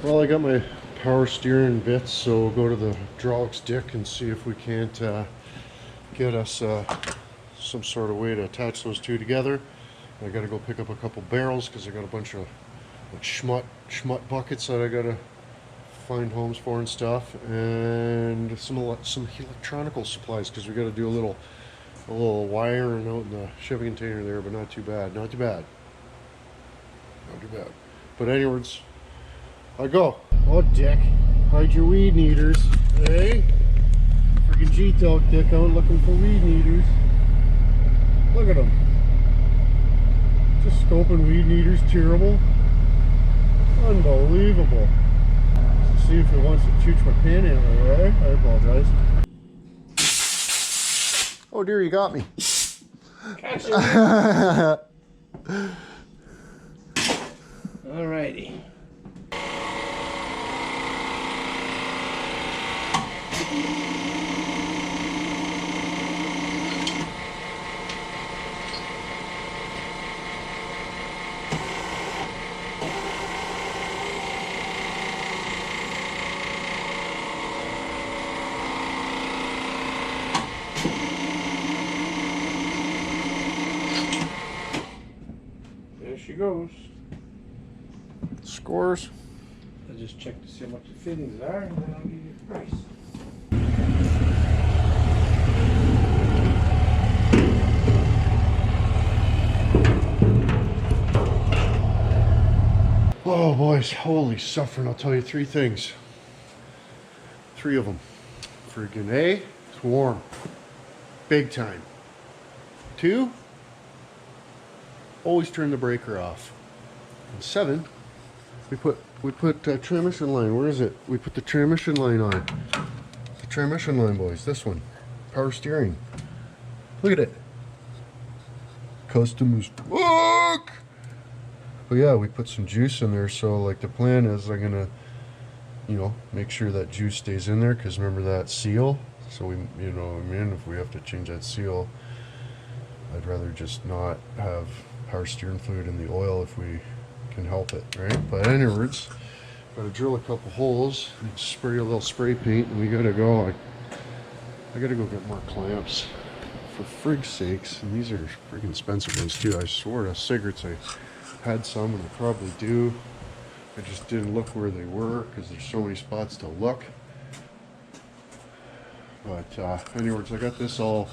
Well, I got my power steering bits, so we'll go to the hydraulic stick and see if we can't get us some sort of way to attach those two together. I gotta go pick up a couple barrels because I got a bunch of like schmutt buckets that I gotta find homes for and stuff, and some electronical supplies because we gotta do a little wiring out in the shipping container there, but not too bad. But anyways, I go. Oh, dick. Hide your weed eaters. Hey? Freaking G-Talk dick out looking for weed eaters. Look at him. Just scoping weed eaters, terrible. Unbelievable. Let's see if it wants to chooch my panhandle, right? I apologize. Oh dear, you got me. Catch it. Alrighty. There she goes. Scores. I'll just check to see how much the fittings are, and then I'll give you a price. Oh boys, holy suffering. I'll tell you three things. Three of them. Friggin' A, it's warm. Big time. 2, always turn the breaker off. And 7, we put transmission line. Where is it? We put the transmission line on. The transmission line, boys. This one. Power steering. Look at it. Custom as fuck. But yeah, we put some juice in there. So like the plan is I'm gonna, make sure that juice stays in there. Because remember that seal. So we, if we have to change that seal, I'd rather just not have power steering fluid in the oil if we can help it, right? But anyways, gotta drill a couple holes and spray a little spray paint, and we gotta go. I gotta go get more clamps, for frig's sakes. And these are friggin' expensive ones too. I swear to cigarettes I had some, and I probably do. I just didn't look where they were because there's so many spots to look. But anyways, I got this all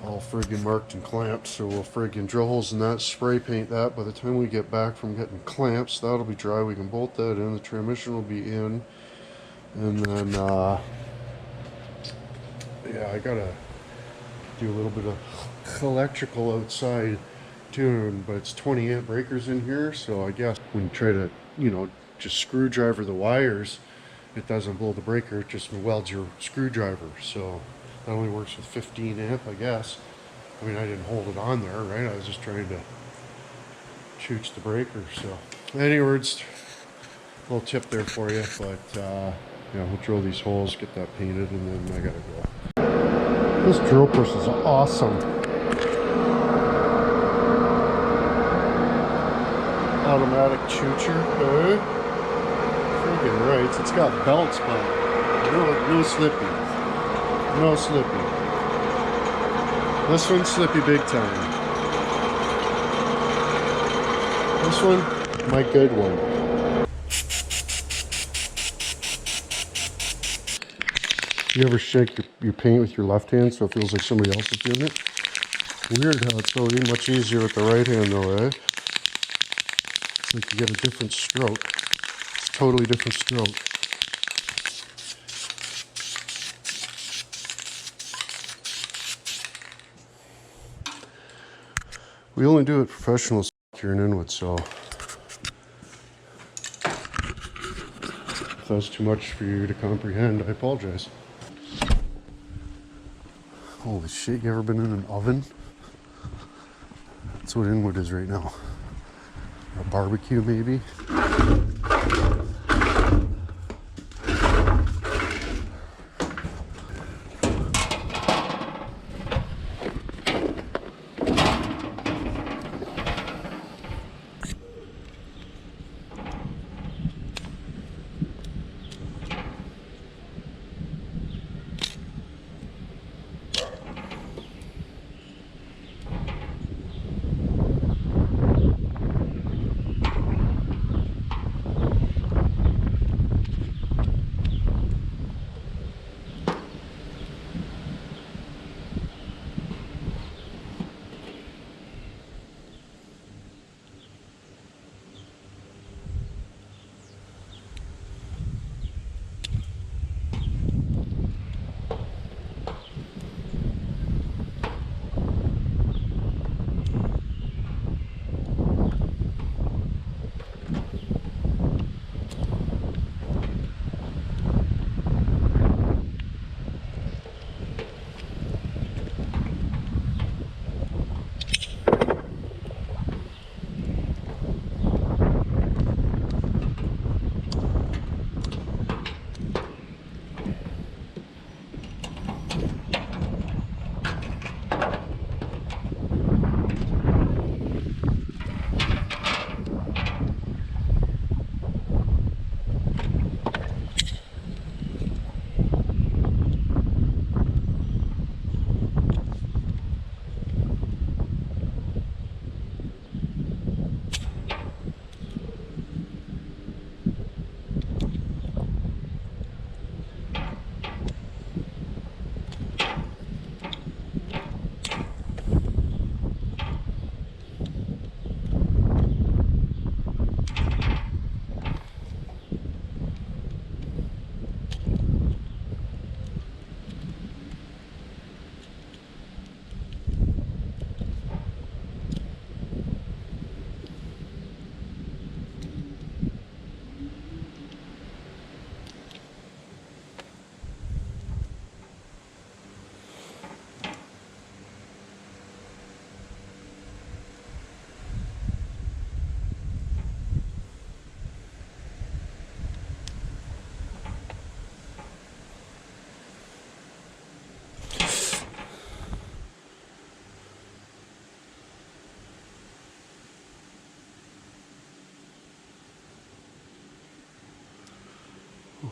friggin' marked and clamped, so we'll friggin' drill holes in that, spray paint that. By the time we get back from getting clamps, that'll be dry. We can bolt that in. The transmission will be in, and then yeah, I gotta do a little bit of electrical outside too, but it's 20 amp breakers in here, so I guess when you try to just screwdriver the wires, it doesn't blow the breaker, it just welds your screwdriver. So that only works with 15 amp, I guess. I mean, I didn't hold it on there, right? I was just trying to chooch the breaker. So anyways, a little tip there for you. But yeah, we'll drill these holes, get that painted, and then I gotta go. This drill press is awesome. Automatic choocher, freaking right. It's got belts, but no slippy. No slippy. This one's slippy big time. This one, my good one. You ever shake your paint with your left hand so it feels like somebody else is doing it? Weird how it's so much easier with the right hand though, eh? It's like you get a different stroke. It's a totally different stroke. We only do it professionals here in Inwood, so if that's too much for you to comprehend, I apologize. Holy shit, you ever been in an oven? That's what Inwood is right now. A barbecue, maybe?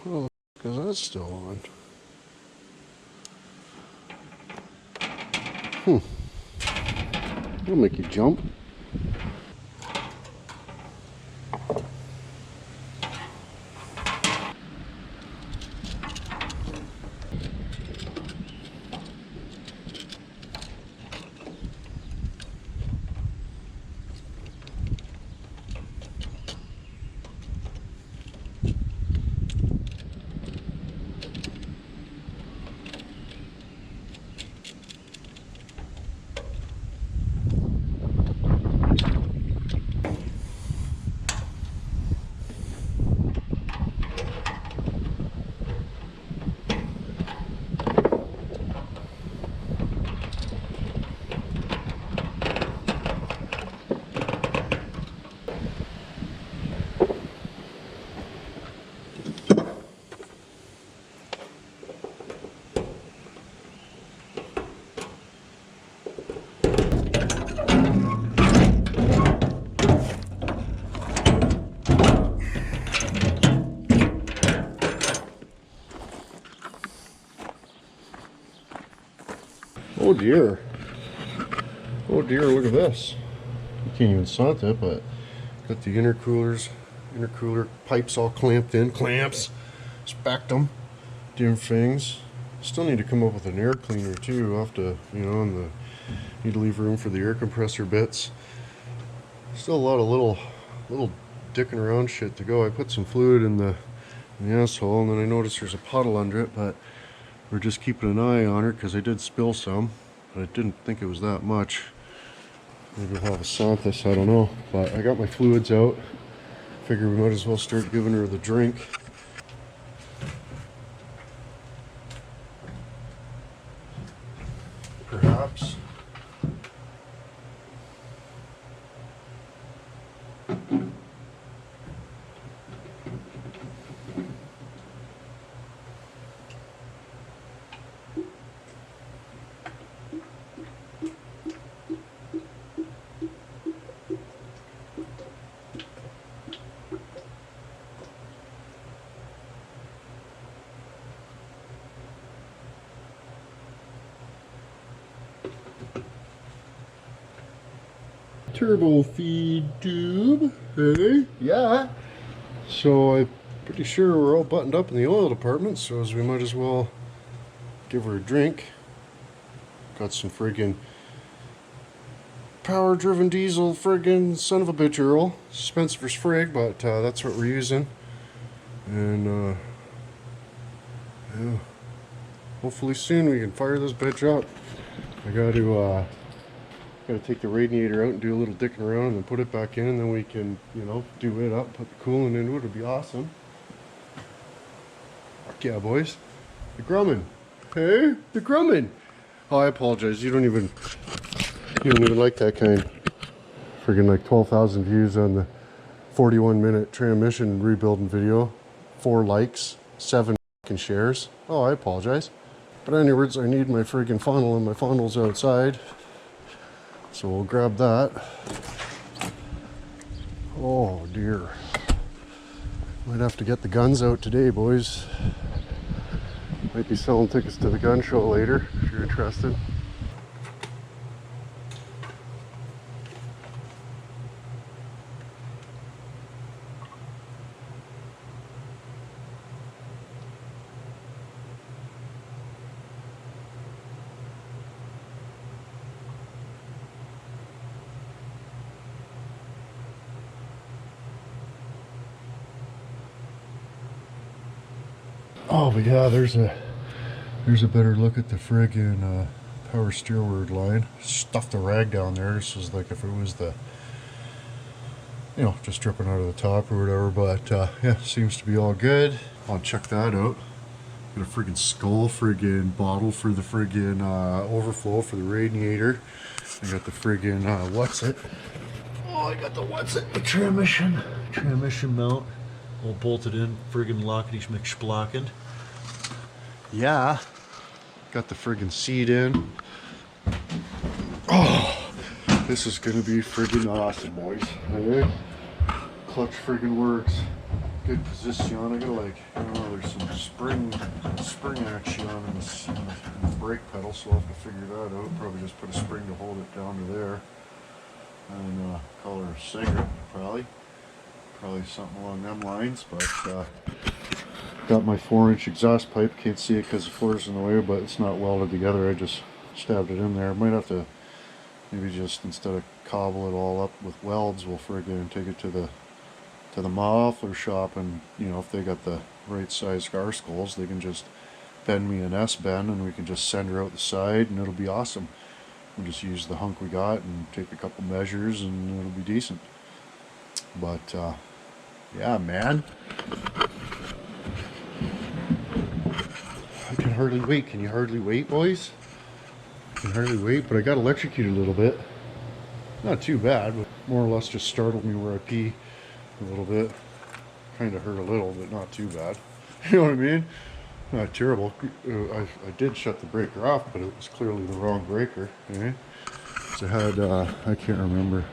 What the fuck is that still on? That'll make you jump. Oh dear. Oh dear, look at this. You can't even slant it, but got the intercooler pipes all clamped in. Clamps. Spacked them. Different things. Still need to come up with an air cleaner too. I'll have to, and need to leave room for the air compressor bits. Still a lot of little dicking around shit to go. I put some fluid in the asshole, and then I noticed there's a puddle under it, but we're just keeping an eye on her because I did spill some, but I didn't think it was that much. Maybe we'll have a sant this, I don't know. But I got my fluids out. Figure we might as well start giving her the drink. Perhaps. Turbo feed tube, hey? Yeah. So I'm pretty sure we're all buttoned up in the oil department, so we might as well give her a drink. Got some friggin' power-driven diesel friggin' son of a bitch Earl. Expensive as frig, but that's what we're using. And yeah, hopefully soon we can fire this bitch up. I gotta take the radiator out and do a little dicking around and then put it back in, and then we can, do it up, put the coolant into it. It'll be awesome. Fuck yeah, boys. The grumman. Hey, the grumman. Oh, I apologize. You don't even like that kind. Friggin' like 12,000 views on the 41-minute transmission rebuilding video. 4 likes, 7 fucking shares. Oh, I apologize. But anyways, I need my friggin' funnel, and my funnel's outside. So we'll grab that. Oh dear. Might have to get the guns out today, boys. Might be selling tickets to the gun show later if you're interested. Oh, but yeah, there's a better look at the friggin' power steerward line. Stuffed the rag down there. This was like if it was the, just dripping out of the top or whatever. But yeah, seems to be all good. I'll check that out. Got a friggin' skull friggin' bottle for the friggin' overflow for the radiator. I got the friggin' I got the transmission mount. All bolted in, friggin' lockety McSplockened. Yeah. Got the friggin' seat in. Oh, this is gonna be friggin' awesome, boys. Hey? Clutch friggin' works. good position on. I gotta like, I don't know, there's some spring action on in the brake pedal, so I'll have to figure that out. Probably just put a spring to hold it down to there. And call her a cigarette, probably something along them lines. But got my 4-inch exhaust pipe. Can't see it because the floor's in the way, but it's not welded together. I just stabbed it in there. Might have to maybe just, instead of cobble it all up with welds, we'll friggin' take it to the muffler shop, and you know, if they got the right size scar skulls, they can just bend me an S-bend and we can just send her out the side and it'll be awesome. We'll just use the hunk we got and take a couple measures and it'll be decent. But yeah, man, I can hardly wait. Can you hardly wait, boys? I can hardly wait, but I got electrocuted a little bit. Not too bad, but more or less just startled me where I pee a little bit. Kind of hurt a little, but not too bad. You know what I mean? Not terrible. I did shut the breaker off, but it was clearly the wrong breaker. Okay? So I had, I can't remember.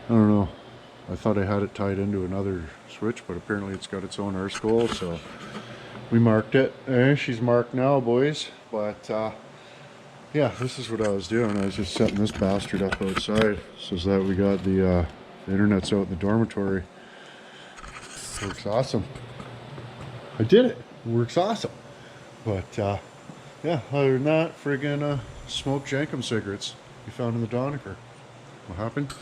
I don't know. I thought I had it tied into another switch, but apparently it's got its own earth goal, so we marked it. She's marked now, boys. But yeah, this is what I was doing. I was just setting this bastard up outside so that we got the internet's out in the dormitory. Works awesome. I did it. It works awesome. But yeah, other than that, friggin' smoked Jankum cigarettes you found in the Donecker. What happened?